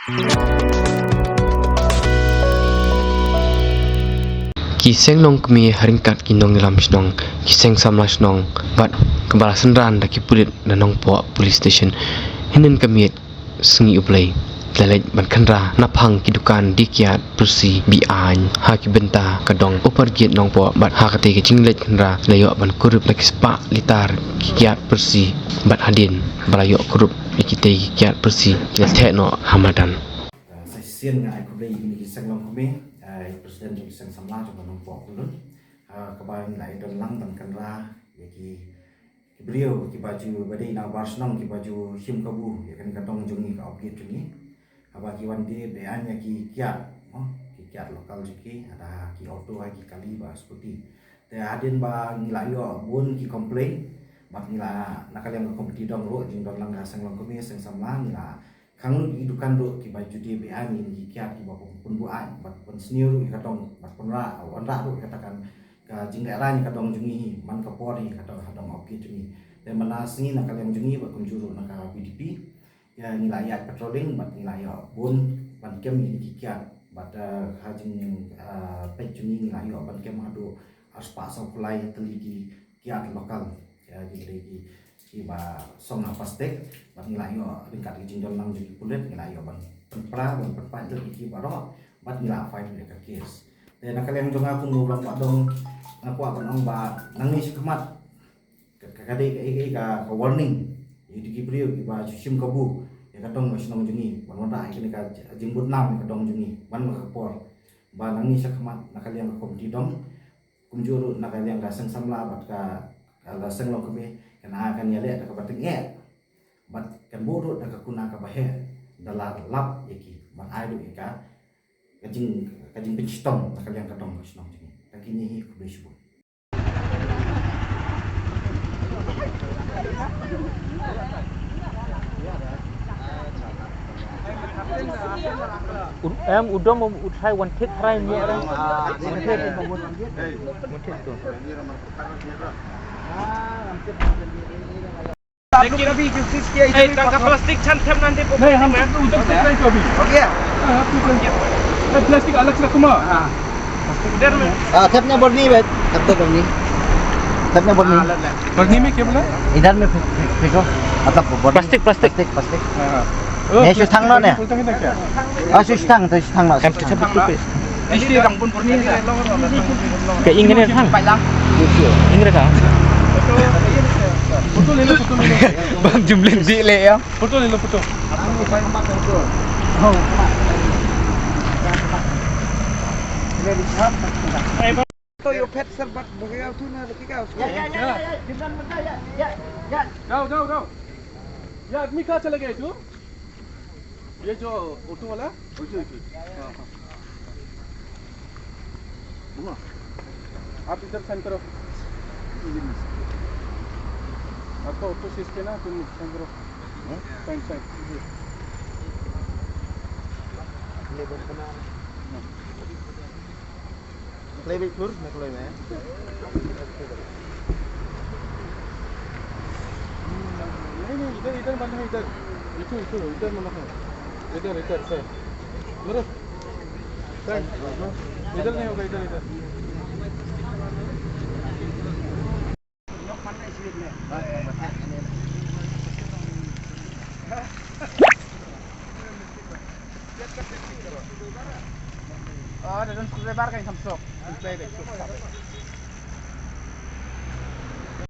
Kiseng nong kami haringkat kinong ilam snong kiseng samla snong bat kebalasan ran daki pulit dan nong po police station hinen kami sengi uplay lalai ban khandra naphang kidukan dikiat persi bi an ha ki benta kadong upar giat nong po bat ha kate ke cinglet khandra layo ban kurup daki spa litar kiat persi bat hadin balayo kurup ikite kiat persi lethe no hamadan saya sian ngai ko dei ni kiseng long kami presiden jadi kiseng samla coba nombok ulun kebayang lai don lang dan kanra yaki beliau ki baju badai na barsnong ki baju sim kabu ya kan kadong jungi ka objek jungi aba ki wan di bean ki kiat ki kiat lokal jiki ada ki auto ki kali ba skuti te adin ba ngilayo bun ki komplain bat ngila nakal yang kompeti dong ro jing don lang gaseng long kami seng samla ngila kang lu idukan do ki baju di bean ni kiat ki bapo pun buat bat pun senior ki kadong bat pun ra wan ra do katakan ka jing daerah ni kadong jungi man ka pori kadong hadong objek jungi dan menasni nakal yang jungi bat kunjuru nakal PDP ya nilayat patrolling bat nilayat bun ban kem ni kiat bat hajing pet jungi nilayat ban kem adu aspa supply teligi kiat lokal ya jadi ki ba song na pastek bat nilayat ringkat jingdon nang jadi kulit nilayat ban pra ban perpat ki barok bat nila file de case dan nakal yang jong aku ngoblang padong aku akan ong ba nangis kemat kadai ka warning jadi ki beliau ki ba sim kabu ya kadong masnong jungi wan wanda ini ka jingbut nam kadong jungi ban makapor ba nangis kemat nakal yang komti dong kunjuru nakal yang gaseng samla bat ka laseng lo kami kana akan yale ka bating bat kan bodo ka kuna ka bahe dalar lap yaki ban aidu ka kajing pencitong nakal yang kadong masnong jungi kini hi kubisbu em udom uthai one tit thrai ni ara one tit tu लेकिन अभी जो चीज किया है का प्लास्टिक छन थम नंदे को नहीं हम उधर से नहीं तो अभी हो गया प्लास्टिक अलग से रखूंगा इधर में थपने बढ़नी है तब तक बढ़नी थपने बढ़नी बढ़नी में क्या बोला इधर में फेंको मतलब plastik प्लास्टिक नहीं सुस्थांग ना ने सुस्थांग तो सुस्थांग ना em chắp tu pe इसलिए रंग पun बढ़नी है ke ingin thang ingin ka photo ले लो bang jumlin di le ya photo ले लो फोटो तो यो फेट सरबत बगैर तू ना रखी का उसको जाओ ये आदमी कहाँ चले गए तू ये जो ऑटो वाला आप इधर साइन करो आपका ऑटो सीज के ना तुम साइन करो sign lebih lurus nak lebih नहीं इधर बंद है इधर मना है इधर से लुरुस इधर नहीं होगा इधर dan sudah bar kan samsok